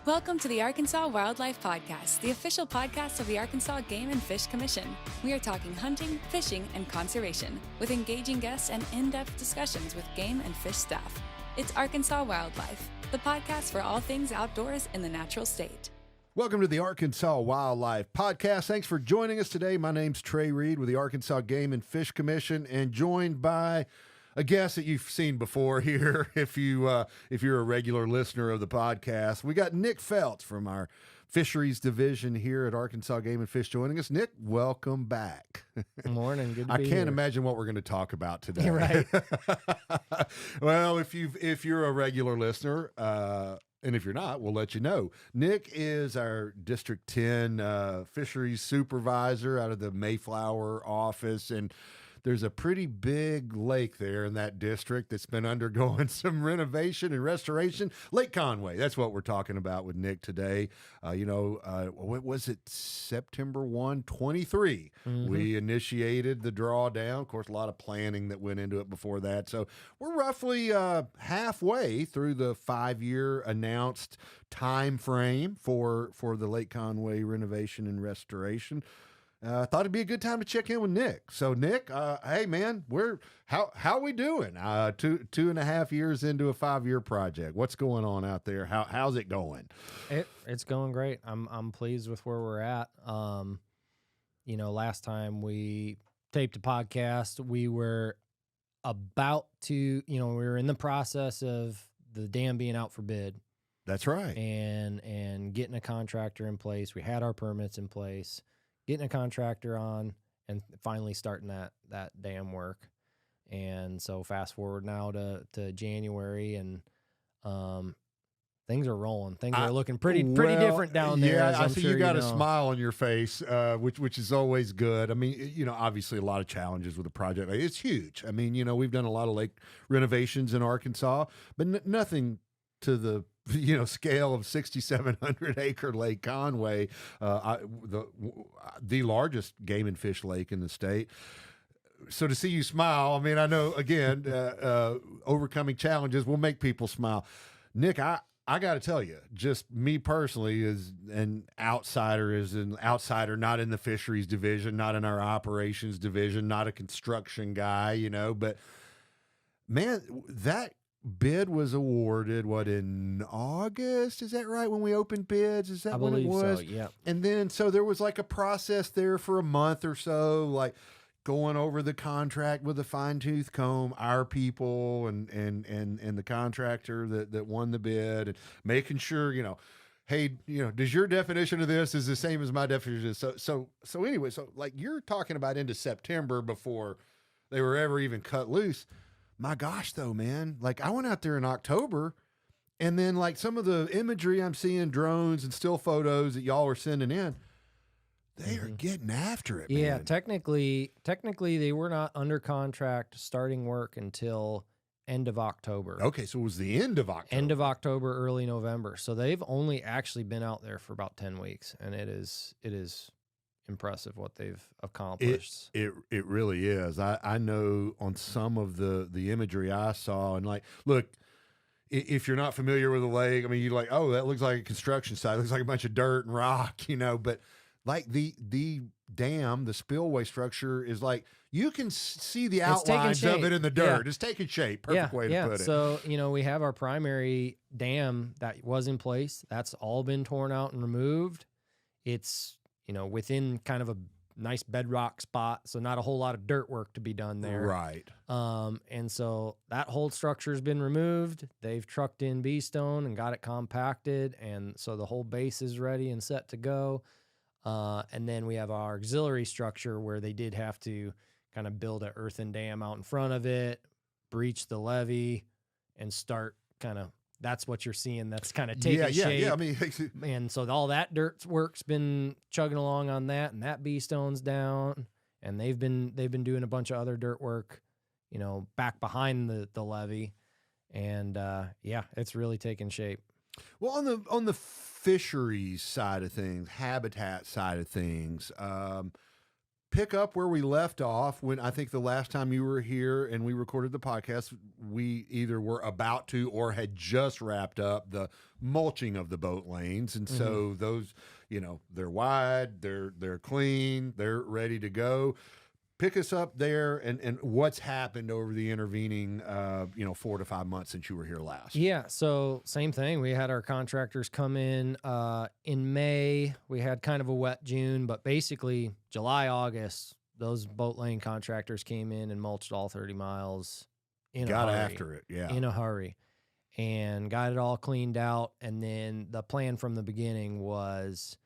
Welcome to the Arkansas Wildlife Podcast, the official podcast of the Arkansas Game and Fish Commission. We are talking hunting, fishing, and conservation, with engaging guests and in-depth discussions with game and fish staff. It's Arkansas Wildlife, the podcast for all things outdoors in the natural state. Welcome to the Arkansas Wildlife Podcast. Thanks for joining us today. My name's Trey Reid with the Arkansas Game and Fish Commission, and joined by a guest that you've seen before here, if you're a regular listener of the podcast. We got Nick Feltz from our Fisheries Division here at Arkansas Game and Fish joining us. Nick, welcome back. Good morning. Good to be I can't here. imagine what we're going to talk about today. Right. Well, if you're a regular listener, and if you're not, we'll let you know. Nick is our District 10 Fisheries Supervisor out of the Mayflower office, and there's a pretty big lake there in that district that's been undergoing some renovation and restoration. Lake Conway, that's what we're talking about with Nick today. What was it, September 1, 23? We initiated the drawdown. Of course, a lot of planning that went into it before that. So we're roughly halfway through the 5-year announced time frame for the Lake Conway renovation and restoration. I thought it'd be a good time to check in with Nick. So, Nick, hey man, how we doing? 2.5 years into a 5-year project. What's going on out there? How's it going? It's going great. I'm pleased with where we're at. Last time we taped a podcast, we were about to, we were in the process of the dam being out for bid. That's right. And getting a contractor in place. We had our permits in place. Getting a contractor on and finally starting that dam work. And so fast forward now to January, and things are rolling. Things are looking pretty different down there. Yeah, I see sure you got a smile on your face, which is always good. I mean, obviously a lot of challenges with the project. It's huge. I mean, we've done a lot of lake renovations in Arkansas, but nothing to the scale of 6,700 acre Lake Conway, the largest game and fish lake in the state. So to see you smile, I mean, I know again, overcoming challenges will make people smile. Nick, I got to tell you, just me personally as an outsider, not in the fisheries division, not in our operations division, not a construction guy, but man, that bid was awarded, in August? Is that right, when we opened bids? Is that when it was? I believe so, yeah. And then, so there was like a process there for a month or so, like going over the contract with a fine-tooth comb, our people and the contractor that won the bid, and making sure, hey, does your definition of this is the same as my definition? So anyway, like you're talking about into September before they were ever even cut loose. My gosh, though, man, like I went out there in October, and then like some of the imagery I'm seeing, drones and still photos that y'all are sending in, they are getting after it, man. Yeah, technically they were not under contract starting work until end of October. Okay, so it was the end of October. End of October, early November. So they've only actually been out there for about 10 weeks, and it is impressive what they've accomplished. It really is. I know on some of the imagery I saw, and like, look, if you're not familiar with the lake, I mean, you're like, oh, that looks like a construction site. It looks like a bunch of dirt and rock, but like the dam, the spillway structure is like, you can see the outlines of it in the dirt. Yeah. It's taking shape. Perfect way to put it. So, we have our primary dam that was in place. That's all been torn out and removed. It's within kind of a nice bedrock spot, so not a whole lot of dirt work to be done there. Right. And so that whole structure's been removed. They've trucked in B-stone and got it compacted, and so the whole base is ready and set to go. And then we have our auxiliary structure where they did have to kind of build an earthen dam out in front of it, breach the levee, and start kind of, that's what you're seeing. That's kind of taking shape. Yeah. I mean, and so all that dirt work's been chugging along on that, and that B-stone's down, and they've been doing a bunch of other dirt work, back behind the levee, and it's really taking shape. Well, on the fisheries side of things, habitat side of things, pick up where we left off when I think the last time you were here and we recorded the podcast, we either were about to or had just wrapped up the mulching of the boat lanes. And so those, you know, they're wide, they're clean, they're ready to go. Pick us up there and what's happened over the intervening, 4 to 5 months since you were here last. Yeah, so same thing. We had our contractors come in May. We had kind of a wet June, but basically July, August, those boat lane contractors came in and mulched all 30 miles in a hurry. Got after it, yeah. In a hurry, and got it all cleaned out. And then the plan from the beginning was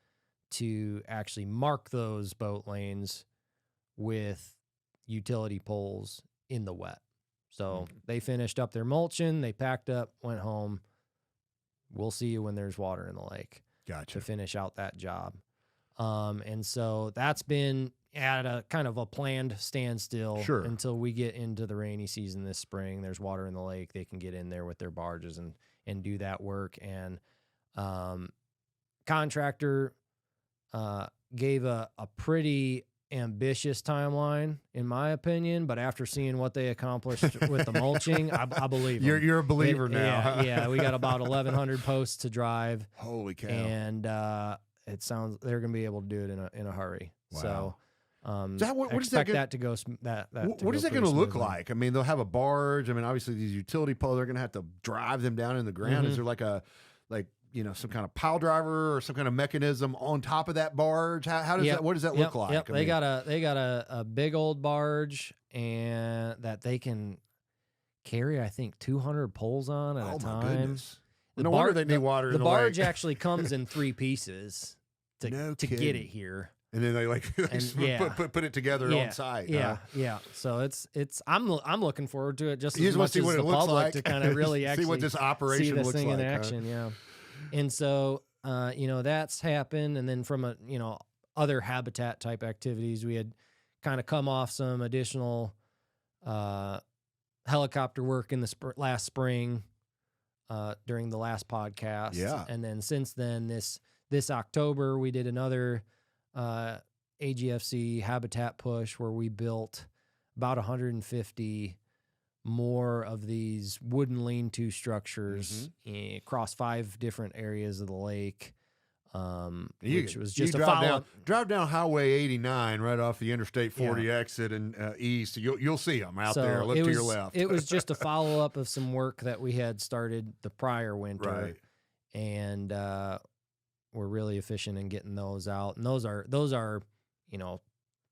to actually mark those boat lanes with utility poles in the wet. So they finished up their mulching, they packed up, went home. We'll see you when there's water in the lake. Gotcha. To finish out that job. And so that's been at a kind of a planned standstill until we get into the rainy season this spring. There's water in the lake. They can get in there with their barges and do that work. And contractor gave a pretty ambitious timeline, in my opinion, but after seeing what they accomplished with the mulching, I believe them. You're a believer now. Yeah, huh? yeah. We got about 1,100 posts to drive. Holy cow! And it sounds they're going to be able to do it in a hurry. Wow. So what expect that to go. What is that going to look like? I mean, they'll have a barge. I mean, obviously these utility poles, they're going to have to drive them down in the ground. Is there some kind of pile driver or some kind of mechanism on top of that barge? How does that? What does that look like? Yep. They got a big old barge and that they can carry, I think, 200 poles on at a time. Goodness. No wonder they need water in the barge lake. actually comes in 3 pieces to get it here. And then they put it together on site. Yeah, yeah. So it's I'm looking forward to it just you as much see as what the it looks public like. to kind of really actually see what this operation see this looks thing like in action. Yeah. And so that's happened. And then from other habitat type activities, we had kind of come off some additional helicopter work in the last spring during the last podcast. Yeah. And then since then, this October, we did another AGFC habitat push where we built about 150 more of these wooden lean-to structures across 5 different areas of the lake. Which was just a follow-up. Drive down Highway 89 right off the Interstate 40 exit and east. You'll see them out there. Look to your left. It was just a follow-up of some work that we had started the prior winter. Right. And we're really efficient in getting those out. And those are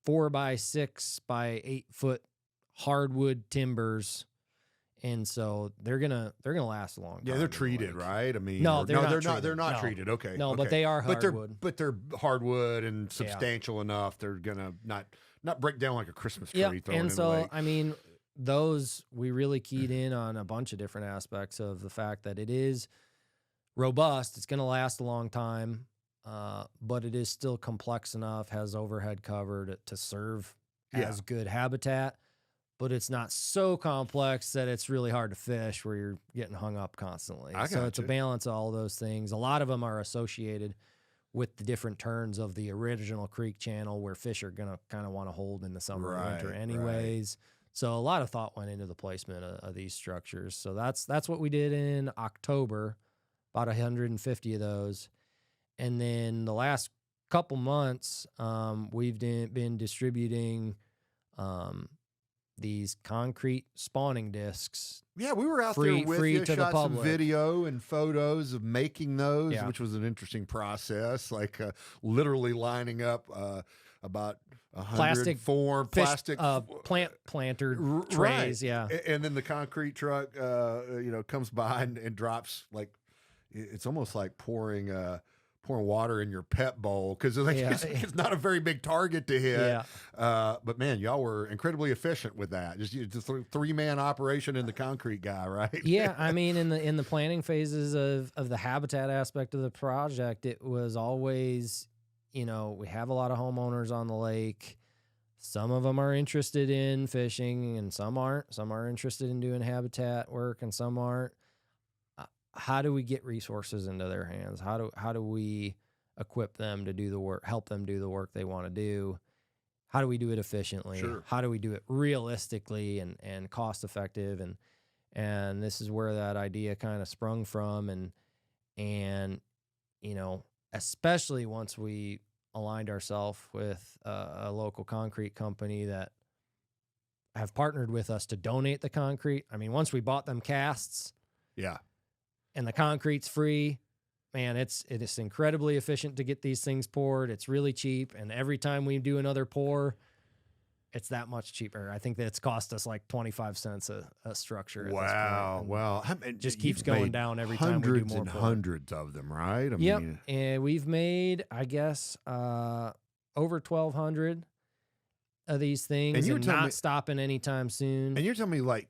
4 by 6 by 8 foot hardwood timbers. And so they're gonna last a long time. Yeah, they're treated, right? I mean, no, they're not treated. Okay, no, okay. but they are hardwood. But they're hardwood and substantial enough. They're gonna not break down like a Christmas tree. Yeah, in and so the lake. I mean, those we really keyed in on a bunch of different aspects of the fact that it is robust. It's gonna last a long time, but it is still complex enough. Has overhead cover to serve as good habitat. But it's not so complex that it's really hard to fish where you're getting hung up constantly. So it's a balance of all those things. A lot of them are associated with the different turns of the original creek channel where fish are going to kind of want to hold in the summer and winter anyways. So a lot of thought went into the placement of these structures. So that's what we did in October, about 150 of those. And then the last couple months, we've been distributing these concrete spawning discs. Yeah, we were out there with you, to shot the some video and photos of making those, which was an interesting process, like literally lining up about 100 plastic plant planter trays, and then the concrete truck comes by and drops, like it's almost like pouring water in your pet bowl because it's not a very big target to hit. But man, y'all were incredibly efficient with that. Just a 3-man operation and the concrete guy, right? Yeah, I mean, in the planning phases of the habitat aspect of the project, it was always, we have a lot of homeowners on the lake. Some of them are interested in fishing and some aren't. Some are interested in doing habitat work and some aren't. How do we get resources into their hands? How do we equip them to do the work, help them do the work they want to do? how do we do it efficiently? Sure. How do we do it realistically and cost effective? And this is where that idea kind of sprung from. And, you know, especially once we aligned ourselves with a local concrete company that have partnered with us to donate the concrete. I mean, once we bought them casts, Yeah. and the concrete's free, man, it is incredibly efficient to get these things poured. It's really cheap, and every time we do another pour, it's that much cheaper. I think that it's cost us like 25 cents a structure. Wow. At this point. Wow. It just keeps going down every time we do hundreds more and pour. hundreds of them, right? Yep. And we've made, I guess, over 1,200 of these things, and not stopping anytime soon. And you're telling me, like,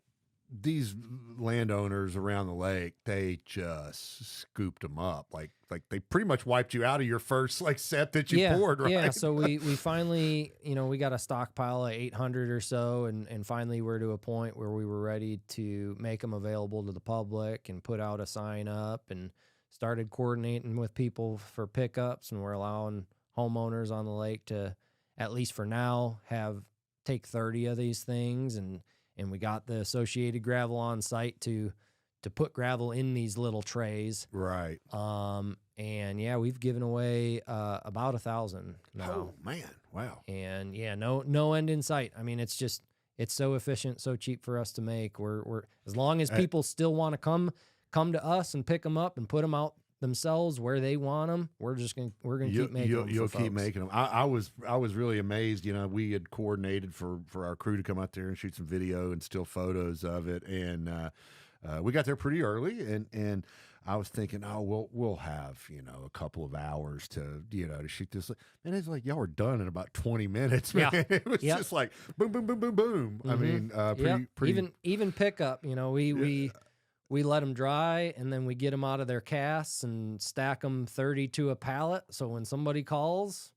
these landowners around the lake, they just scooped them up. Like they pretty much wiped you out of your first like set that you poured, right? Yeah. So we finally, you know, we got a stockpile of 800 or so, and finally we're to a point where we were ready to make them available to the public and put out a sign up and started coordinating with people for pickups, and we're allowing homeowners on the lake to, at least for now, take 30 of these things, and we got the associated gravel on site to put gravel in these little trays. Right. And yeah, we've given away about 1,000 now. Oh man, wow. And yeah, no end in sight. I mean, it's so efficient, so cheap for us to make. We're as long as people still want to come to us and pick them up and put them out themselves where they want them, we're gonna keep making them. You'll keep making them. I was really amazed. You know, we had coordinated for our crew to come out there and shoot some video and still photos of it, and we got there pretty early, and I was thinking, oh, we'll have, you know, a couple of hours to shoot this, and it's like y'all were done in about 20 minutes, man. Yeah. It was just like boom, boom, boom, boom, boom. Mm-hmm. I mean, pretty even pickup. You know, we let them dry, and then we get them out of their casts and stack them 30 to a pallet. So when somebody calls,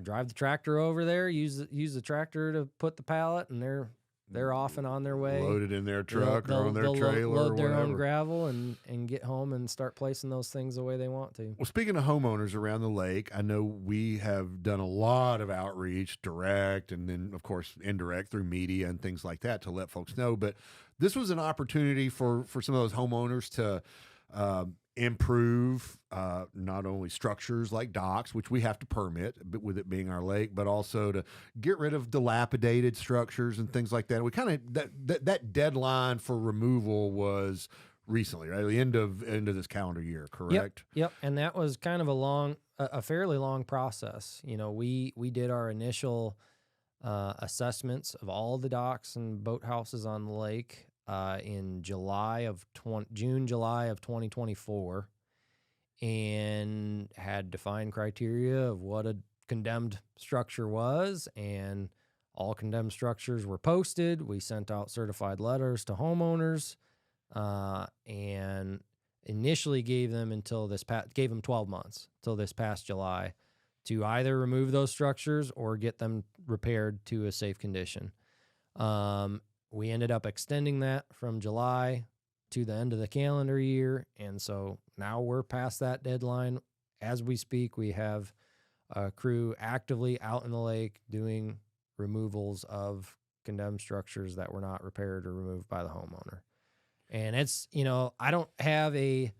drive the tractor over there, use the tractor to put the pallet, and they're off and on their way. Loaded in their truck or on their trailer, load or their whatever. own gravel and get home and start placing those things the way they want to. Well, speaking of homeowners around the lake, I know we have done a lot of outreach, direct, and then of course indirect through media and things like that to let folks know. But this was an opportunity for some of those homeowners to improve not only structures like docks, which we have to permit, but with it being our lake, but also to get rid of dilapidated structures and things like that. We kind of that deadline for removal was recently, right? The end of this calendar year, correct? Yep. And that was kind of a fairly long process. You know, we did our initial assessments of all the docks and boathouses on the lake in June, July of 2024, and had defined criteria of what a condemned structure was, and all condemned structures were posted. We sent out certified letters to homeowners, and initially gave them 12 months till this past July to either remove those structures or get them repaired to a safe condition. We ended up extending that from July to the end of the calendar year, and so now we're past that deadline. As we speak, we have a crew actively out in the lake doing removals of condemned structures that were not repaired or removed by the homeowner. And it's, you know, I don't have a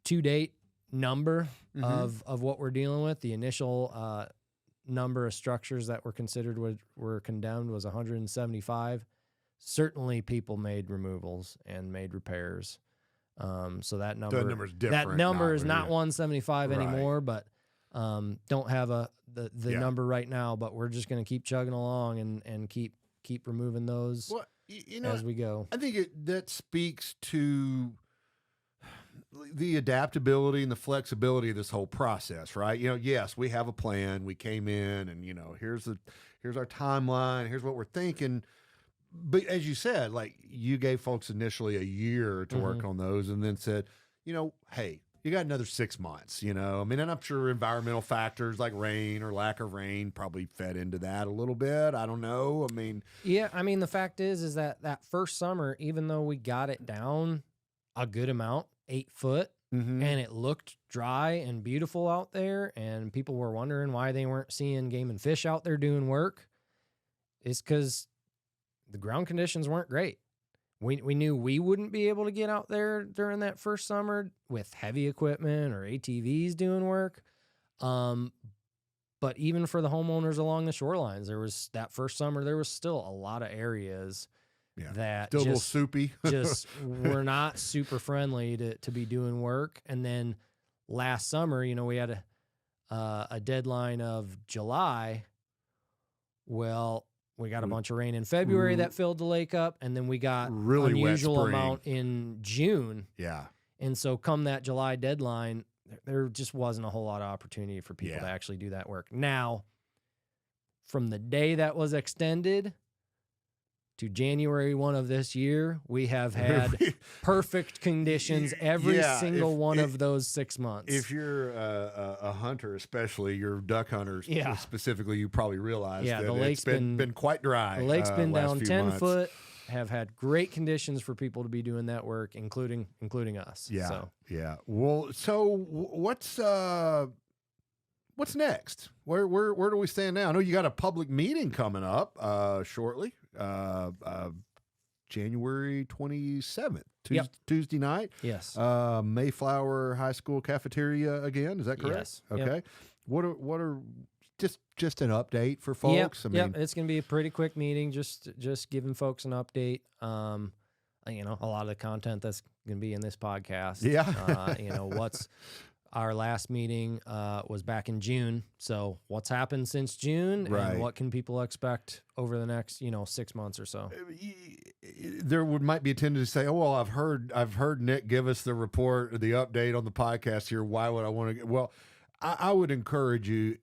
to-date number of what we're dealing with. The initial number of structures that were considered were condemned was 175. Certainly people made removals and made repairs. So that number's different. That number is not 175 anymore, but don't have the number right now, but we're just going to keep chugging along and keep removing those as we go. I think that speaks to the adaptability and the flexibility of this whole process, right? You know, yes, we have a plan. We came in and, you know, here's our timeline. Here's what we're thinking. But as you said, like, you gave folks initially a year to work on those, and then said, you know, hey, you got another 6 months, you know? I mean, and I'm sure environmental factors like rain or lack of rain probably fed into that a little bit. I don't know. I mean, yeah, I mean, the fact is that first summer, even though we got it down a good amount, 8 foot, Mm-hmm. and it looked dry and beautiful out there, and people were wondering why they weren't seeing game and fish out there doing work. It's because the ground conditions weren't great. We knew we wouldn't be able to get out there during that first summer with heavy equipment or ATVs doing work. But even for the homeowners along the shorelines, that first summer, there was still a lot of areas that still a little soupy. just were not super friendly to be doing work. And then last summer, we had a deadline of July. Well, we got a bunch of rain in February that filled the lake up, and then we got really unusual wet spring. amount in June. Yeah. And so come that July deadline, there just wasn't a whole lot of opportunity for people to actually do that work. Now, from the day that was extended to January 1 of this year, we have had perfect conditions every single one of those 6 months. If you're a hunter, especially your duck hunters specifically, you probably realize that the lake's been quite dry. The lake's been down 10 months. foot, have had great conditions for people to be doing that work, including us. Yeah, yeah. Well, so what's next? Where do we stand now? I know you got a public meeting coming up shortly. January 27th, Tuesday night. Yes. Mayflower High School cafeteria again. Is that correct? Yes. Okay. Yep. What are just an update for folks? Yep. It's going to be a pretty quick meeting. Just giving folks an update. A lot of the content that's going to be in this podcast. Yeah. What's our last meeting was back in June. So what's happened since June, and what can people expect over the next 6 months or so? There might be a tendency to say, "Oh well, I've heard Nick give us the report, or the update on the podcast here. Why would I want to?" Well, I would encourage you,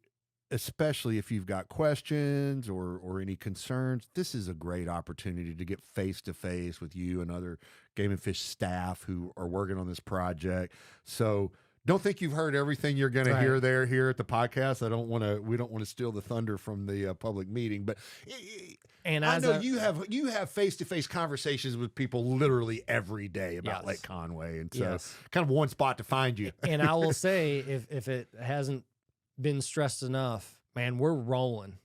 especially if you've got questions or any concerns. This is a great opportunity to get face to face with you and other Game and Fish staff who are working on this project. So don't think you've heard everything you're going to hear here at the podcast. We don't want to steal the thunder from the public meeting, but and I know you have face-to-face conversations with people literally every day about Lake Conway, and so kind of one spot to find you. And I will say, if it hasn't been stressed enough, man, we're rolling.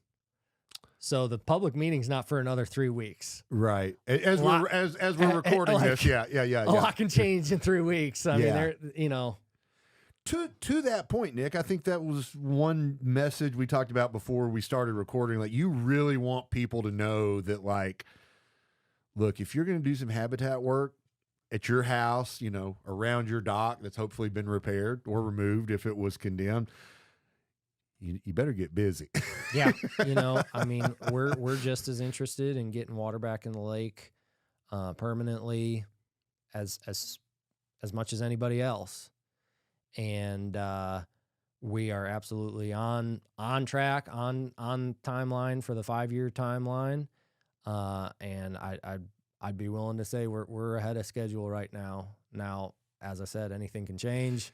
So the public meeting's not for another 3 weeks. Right. As we're recording this. Yeah. A lot can change in 3 weeks. I mean, To that point, Nick, I think that was one message we talked about before we started recording. Like, you really want people to know that, like, look, if you're going to do some habitat work at your house, around your dock that's hopefully been repaired or removed if it was condemned, you better get busy. Yeah. I mean, we're just as interested in getting water back in the lake permanently as much as anybody else. And we are absolutely on track, on timeline for the 5-year timeline. And I'd be willing to say we're ahead of schedule right now. Now, as I said, anything can change.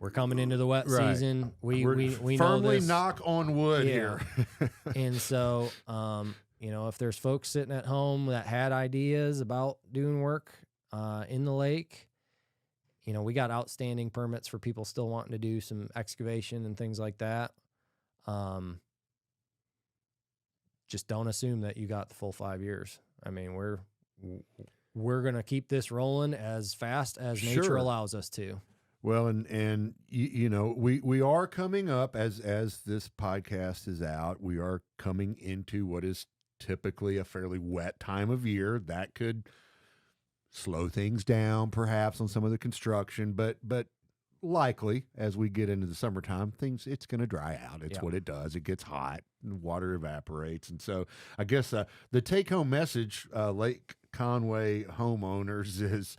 We're coming into the wet season. We firmly know this. Knock on wood here. And so, if there's folks sitting at home that had ideas about doing work in the lake, we got outstanding permits for people still wanting to do some excavation and things like that. Just don't assume that you got the full 5 years. I mean, we're going to keep this rolling as fast as nature allows us to. Well, and we are coming up as this podcast is out. We are coming into what is typically a fairly wet time of year that could slow things down, perhaps on some of the construction, but likely as we get into the summertime, it's going to dry out. It's what it does. It gets hot and water evaporates, and so I guess the take-home message, Lake Conway homeowners, is.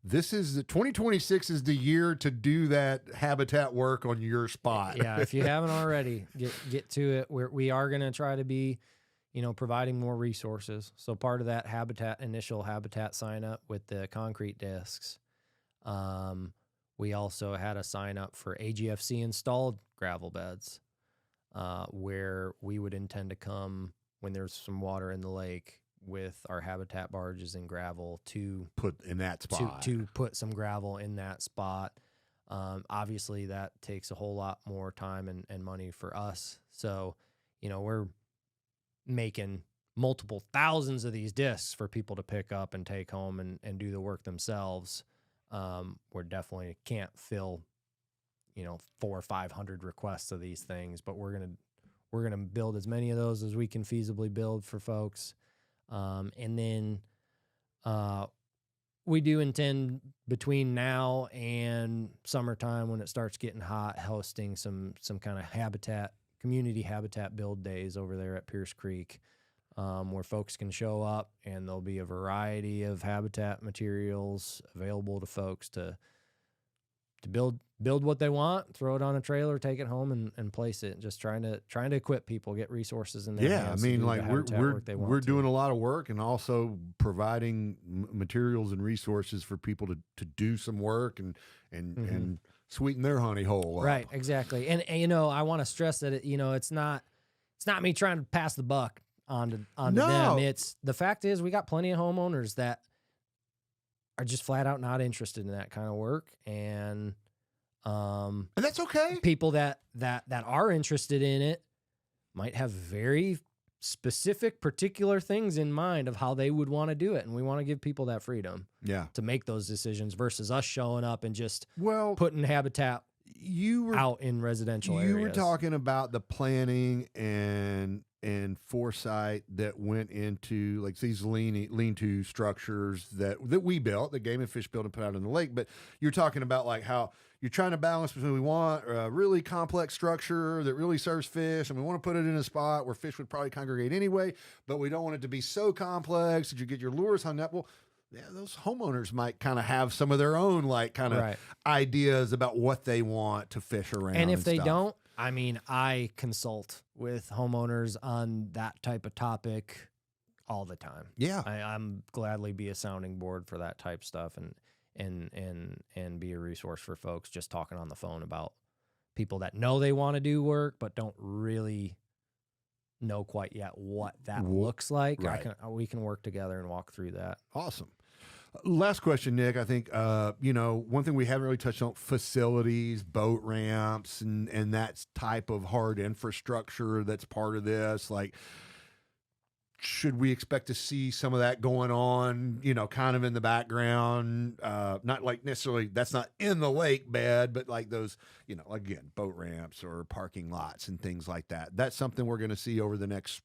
This is 2026 is the year to do that habitat work on your spot. Yeah, if you haven't already, get to it. We are going to try to be, providing more resources. So part of that initial habitat sign up with the concrete discs. We also had a sign up for AGFC installed gravel beds, where we would intend to come when there's some water in the lake with our habitat barges and gravel to put in that spot, to put some gravel in that spot. Obviously, that takes a whole lot more time and money for us. So, we're making multiple thousands of these discs for people to pick up and take home and do the work themselves. We're definitely can't fill, 400 or 500 requests of these things, but we're gonna build as many of those as we can feasibly build for folks. And then we do intend between now and summertime, when it starts getting hot, hosting some kind of community habitat build days over there at Pierce Creek, where folks can show up, and there'll be a variety of habitat materials available to folks to build what they want, throw it on a trailer, take it home, and place it. Just trying to equip people, get resources in their hands. I mean, to do like the habitat work they want we're to. doing a lot of work, and also providing materials and resources for people to do some work and sweeten their honey hole up. Right, exactly. And I want to stress that it's not me trying to pass the buck onto them. It's the fact is, we got plenty of homeowners that are just flat out not interested in that kind of work, and that's okay. People that are interested in it might have very specific, particular things in mind of how they would want to do it, and we want to give people that freedom, to make those decisions versus us showing up and just putting habitat out in residential areas. You were talking about the planning and foresight that went into like these lean-to structures that we built, that Game and Fish built and put out in the lake. But you're talking about like how you're trying to balance between, we want a really complex structure that really serves fish, and we want to put it in a spot where fish would probably congregate anyway, but we don't want it to be so complex that you get your lures hung up. Well, yeah, those homeowners might kind of have some of their own like kind of ideas about what they want to fish around. And if they don't, I mean, I consult with homeowners on that type of topic all the time. Yeah. I'm gladly be a sounding board for that type stuff and be a resource for folks just talking on the phone about people that know they want to do work but don't really know quite yet what that looks like. Right. We can work together and walk through that. Awesome. Last question, Nick. I think, one thing we haven't really touched on, facilities, boat ramps, and that type of hard infrastructure that's part of this. Like, should we expect to see some of that going on, kind of in the background? Not like necessarily, that's not in the lake bed, but like those, again, boat ramps or parking lots and things like that. That's something we're going to see over the next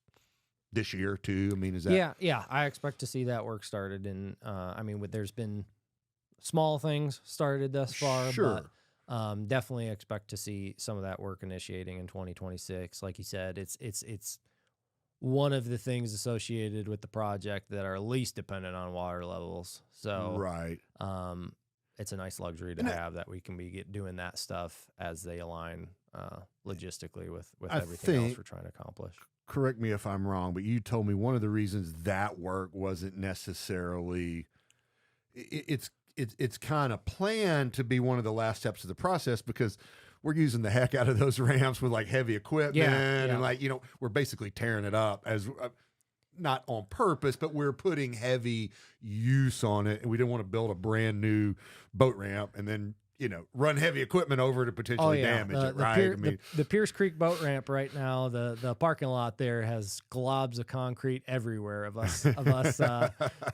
this year too. I mean, is that? Yeah. I expect to see that work started. And there's been small things started thus far, sure. But definitely expect to see some of that work initiating in 2026. Like you said, it's one of the things associated with the project that are least dependent on water levels. So right. It's a nice luxury to have that we can be doing that stuff as they align logistically with everything else we're trying to accomplish. Correct me if I'm wrong, but you told me one of the reasons that work wasn't necessarily, it's kind of planned to be one of the last steps of the process, because we're using the heck out of those ramps with like heavy equipment and like, we're basically tearing it up as not on purpose, but we're putting heavy use on it. And we didn't want to build a brand new boat ramp and then, run heavy equipment over to potentially damage it, right? The Pierce Creek boat ramp right now, the parking lot there has globs of concrete everywhere of us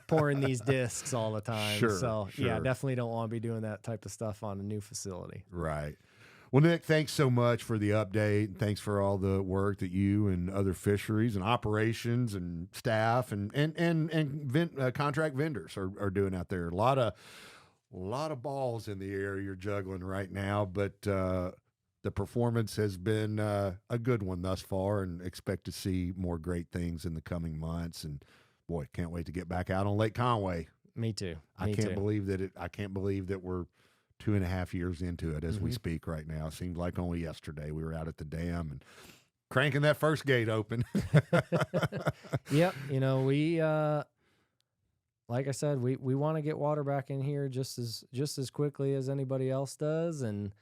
pouring these discs all the time. Sure, so yeah, definitely don't want to be doing that type of stuff on a new facility. Right. Well, Nick, thanks so much for the update. Thanks for all the work that you and other fisheries and operations and staff and contract vendors are doing out there. A lot of balls in the air you're juggling right now, but the performance has been a good one thus far, and expect to see more great things in the coming months. And boy, can't wait to get back out on Lake Conway. Me too. I can't believe that we're 2.5 years into it as we speak right now. It seemed like only yesterday we were out at the dam and cranking that first gate open. Yep. We like I said, we want to get water back in here just as quickly as anybody else does, and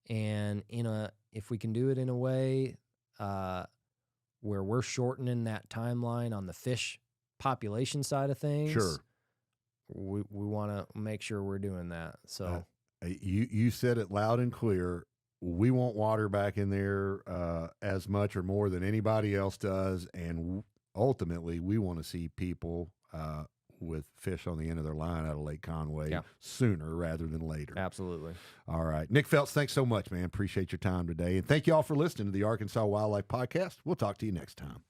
if we can do it in a way where we're shortening that timeline on the fish population side of things, sure, we want to make sure we're doing that. So You said it loud and clear. We want water back in there as much or more than anybody else does, and ultimately, we want to see people with fish on the end of their line out of Lake Conway sooner rather than later. Absolutely. All right. Nick Feltz, thanks so much, man. Appreciate your time today. And thank you all for listening to the Arkansas Wildlife Podcast. We'll talk to you next time.